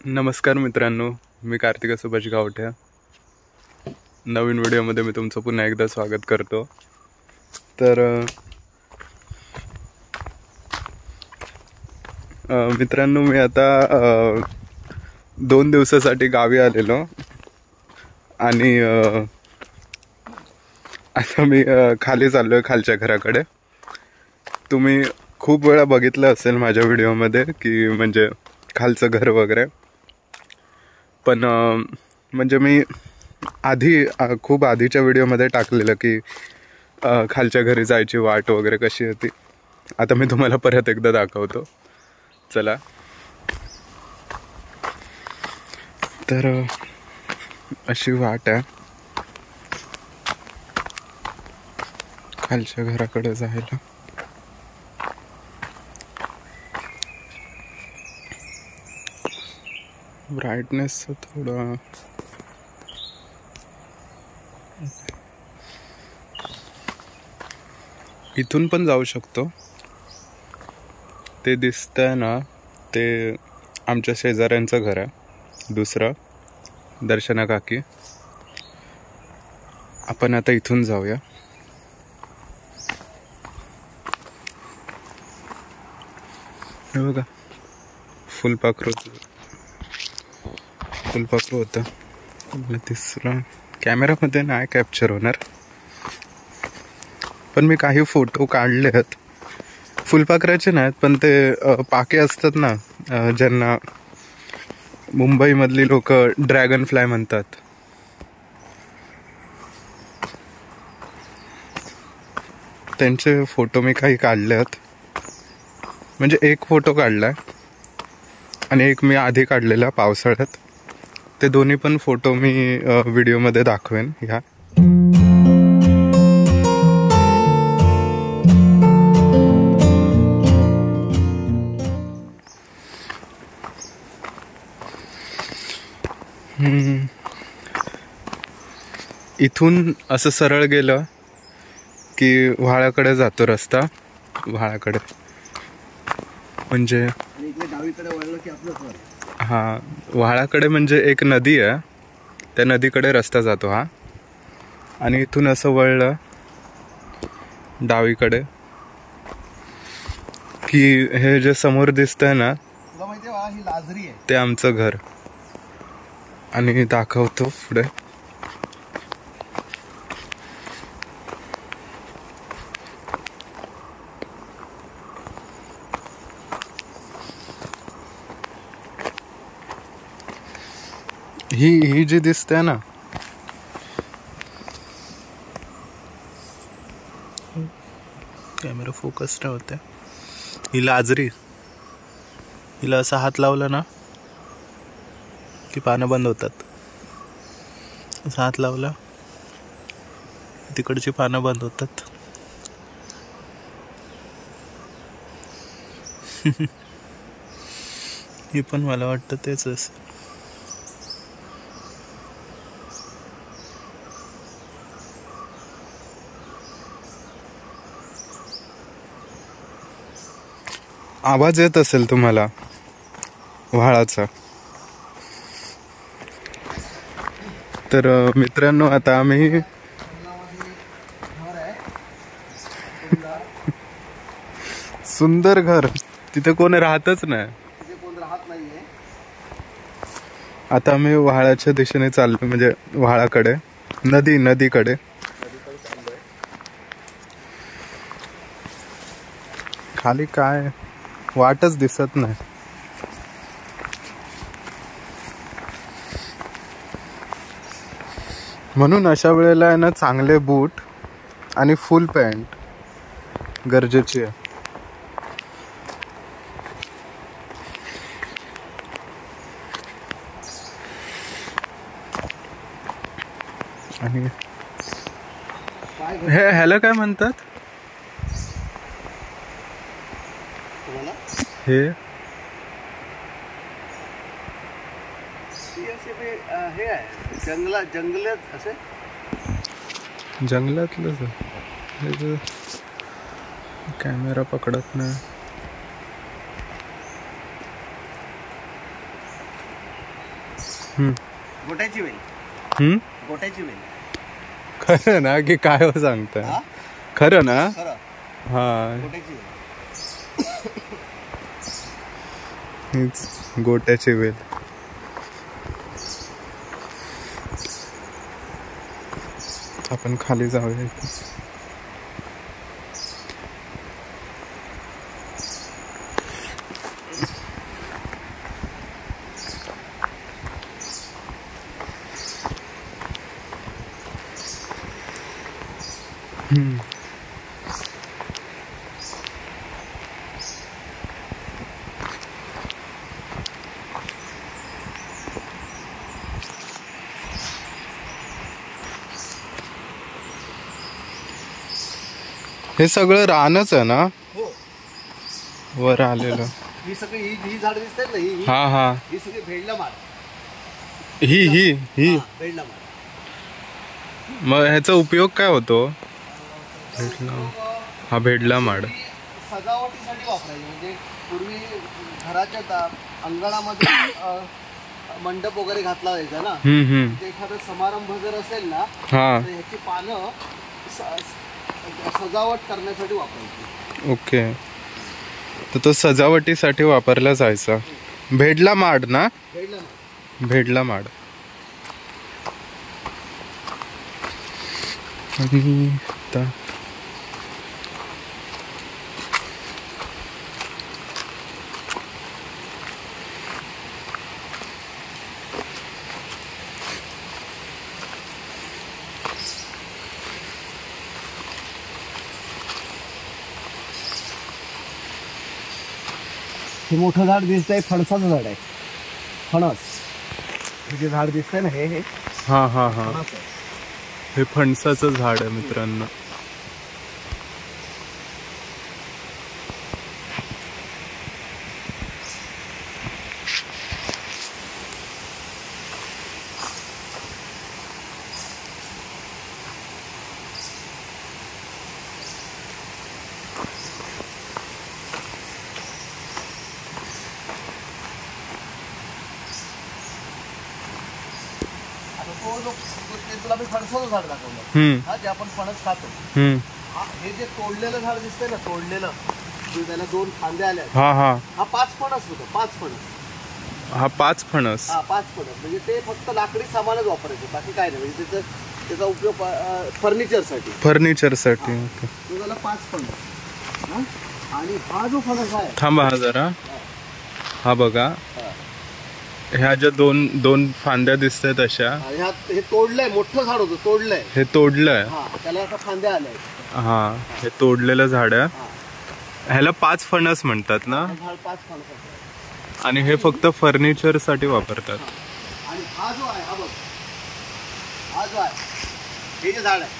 नमस्कार मित्रांनो, मी कार्तिक सुभाष गावठ्या. नवीन व्हिडिओमध्ये मी तुमचं पुन्हा एकदा स्वागत करतो. तर मित्रांनो, मी आता 2 दिवसासाठी गावी आलेलो आणि आता मी खाली चाललोय खालच्या घराकडे. तुम्ही खूप वेळा बघितलं असेल माझ्या व्हिडिओमध्ये की म्हणजे खालचं घर वगैरे, पण म्हणजे मी खूप आधीच्या व्हिडिओमध्ये टाकलेलं की खालच्या घरी जायची वाट वगैरे कशी होती. आता मी तुम्हाला परत एकदा दाखवतो, चला. तर अशी वाट आहे खालच्या घराकडे जायला. ब्राईटनेस थोडा इथून पण जाऊ शकतो. ते दिसतंय ना, ते आमच्या शेजाऱ्यांचं घर आहे, दुसरं दर्शना काकी. आपण आता इथून जाऊया. हे बघा, फुलपाखरू होतं. तिसरं कॅमेरामध्ये नाही कॅप्चर होणार, पण मी काही फोटो काढले आहेत. फुलपाखराचे नाहीत, पण ते पाके असतात ना, ज्यांना मुंबईमधली लोक ड्रॅगन फ्लाय म्हणतात. त्यांचे फोटो मी काही काढले आहेत. म्हणजे एक फोटो काढलाय आणि एक मी आधी काढलेला पावसाळ्यात. ते दोन्ही पण फोटो मी व्हिडिओमध्ये दाखवेन. ह्या इथून असं सरळ गेलं की व्हाळाकडे जातो रस्ता. व्हाळाकडे म्हणजे हा, व्हाळाकडे म्हणजे एक नदी आहे, त्या नदीकडे रस्ता जातो हा. आणि इथून असं वळलं डावीकडे की हे जे समोर दिसतंय ना, ते आमचं घर. आणि दाखवतो पुढे. ही जी दिसते ना, कॅमेरा फोकस होते, ही लाजरी. हिला असा हात लावला ना की पानं बंद होतात. असा हात लावला तिकडची पानं बंद होतात. ही पण मला वाटतं तेच असेल. आवाज येत असेल तुम्हाला व्हाळाचा. तर मित्रांनो, आता आम्ही सुंदर घर, तिथे कोण राहतच नाही. आता आम्ही व्हाळाच्या दिशेने चाललो, म्हणजे व्हाळाकडे, नदीकडे. खाली काय वाटच दिसत नाही. म्हणून अशा वेळेला आहे ना, चांगले बूट आणि फुल पॅन्ट गरजेची आहे. आणि ह्याला काय म्हणतात, हे जंगलातलं कॅमेरा पकडत नाही. गोट्याची वेल. गोट्याची वेल. खरं ना की काय हो सांगताय? खरं ना? खरं. हा, गोट्याची वेल. हीच गोट्याची वेल. आपण खाली जाऊया इथे. हे सगळं रानच आहे ना? हो. वर आलेलं. ही सगळी ही झाड दिसतात ना, ही हा हा, ही सगळी भेडला माड. ही ही ही भेडला माड. मग ह्याचा उपयोग काय होतो? हा भेडला माड सजावटीसाठी वापरायची. म्हणजे पूर्वी घराच्या अंगणामध्ये मंडप वगैरे घातला जायचा ना. ते एखादा समारंभ जर असेल ना, हा, तर ह्याची पानं सजावट करण्यासाठी वापरायची. ओके. तर तो सजावटीसाठी वापरला जायचा. भेडला माड ना? भेडला माड. भेडला माड. आणि आता हे मोठं झाड दिसतंय, फणसाचं झाड आहे. फणस. हे जे झाड दिसतंय ना, हे हा हा हा, फणस आहे. हे फणसाचं झाड आहे मित्रांनो. तुला मी फणसाचं झाड दाखवलं, हा, जे आपण फणस खातो. हे जे तोडलेलं झाड दिसतंय ना, तोडलेलं, त्याला 2 फांद्या आल्या. हा हा, हा 5 फणस होतो. 5 फणस. हा 5 फणस. हा 5 फणस. म्हणजे ते फक्त लाकडी सामानच वापरायचे, बाकी काय नाही. म्हणजे त्याचा उपयोग फर्निचरसाठी. फर्निचरसाठी. तो झाला 5 फणस. आणि हा जो फणस आहे, थांबा हा जरा. हा बघा, ह्या ज्या दोन फांद्या दिसतात अशा, हे तोडलंय. मोठं झाड होतं, तोडलंय. हे तोडलंय. त्याला आता फांद्या आल्या. हा, हे तोडलेलं झाड आहे. ह्याला 5 फणस म्हणतात ना? 5 फणस. आणि हे फक्त फर्निचर साठी वापरतात. आणि हा जो आहे, हा बघ, हा जो आहे, हे जे झाड आहे,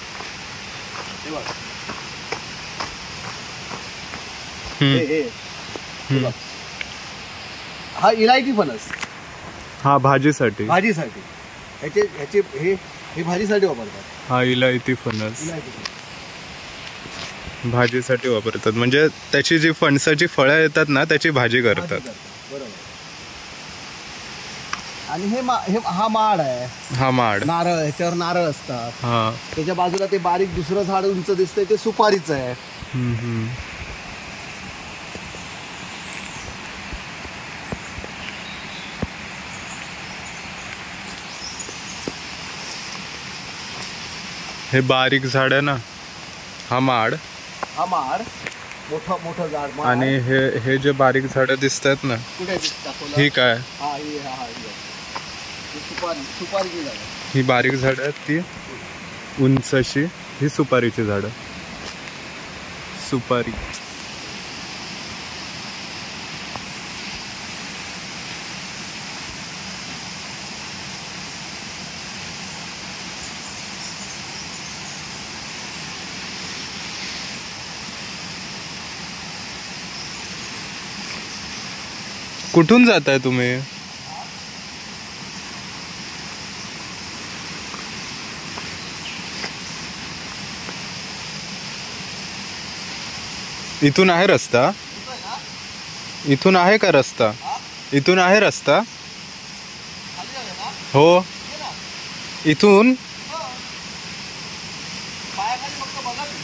हे बघ, हे बघ, हा इलायची फणस. हा भाजीसाठी. भाजीसाठी. ह्याचे हे भाजीसाठी वापरतात. हा इलायती फणस भाजीसाठी वापरतात. म्हणजे त्याची जी फणसाची फळं येतात ना, त्याची भाजी करतात. बरोबर. आणि हा माड आहे. हा माड. नारळ, ह्याच्यावर नारळ असतात. हा, त्याच्या बाजूला ते बारीक दुसरं झाड उंच दिसतंय, ते सुपारीचं आहे. हे बारीक झाड आहे ना, हा माड. हा माड मोठं झाड. आणि हे जे बारीक झाड दिसतात ना, ही काय? सुपारीची झाड. ही बारीक झाड आहेत, ती उंच अशी, ही सुपारीची झाड. सुपारी. कुठून जाताय तुम्ही? इथून आहे रस्ता? इथून आहे का रस्ता? इथून आहे रस्ता? हो हे ना, इथून हो. पायाखाली फक्त बघा तुम्ही.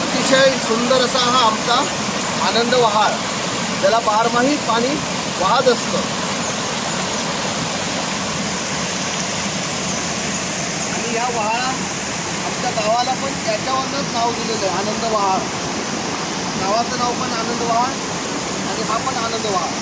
अतिशय सुंदर असा हा आमचा आनंद वहाळ, ज्याला बारमाही पाणी वाहत असतं. आणि या वहाळा आमच्या गावाला पण त्याच्यावरच नाव दिलेलं आहे, आनंद वहाळ. गावाचं नाव पण आनंद वहाळ आणि हा पण आनंद वहाळ.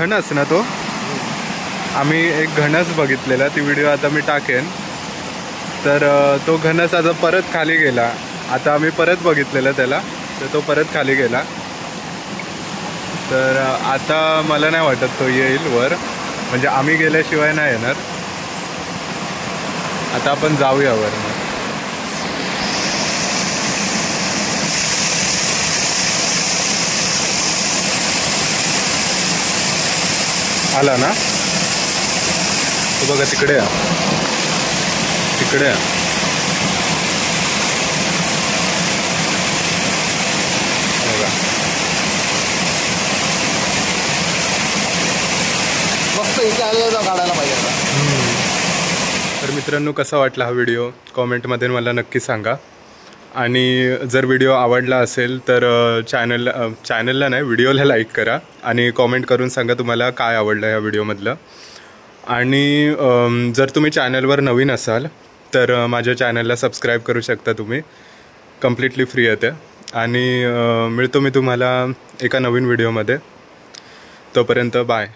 घणस ना तो, आम्ही एक घणस बघितलेला, ती व्हिडिओ आता मी टाकेन. तर तो घणस आता परत खाली गेला. आता आम्ही परत बघितलेलं त्याला, तर तो परत खाली गेला. तर आता मला नाही वाटत तो येईल वर, म्हणजे आम्ही गेल्याशिवाय नाही येणार. आता आपण जाऊया वर. आला ना तो, बघा तिकडे तिकडे. बघा मस्त इथे आलेला काढायला पाहिजे आता. तर मित्रांनो, कसा वाटला हा व्हिडिओ कॉमेंटमध्ये मला नक्की सांगा. आणि जर व्हिडिओ आवडला असेल तर चॅनलला नाही, व्हिडिओला लाईक करा आणि कॉमेंट करून सांगा तुम्हाला काय आवडलं या व्हिडिओमधलं. आणि जर तुम्ही चॅनलवर नवीन असाल तर माझ्या चॅनलला सबस्क्राईब करू शकता तुम्ही, कम्प्लिटली फ्री आहे ते. आणि मिळतो मी तुम्हाला एका नवीन व्हिडिओमध्ये. तोपर्यंत बाय.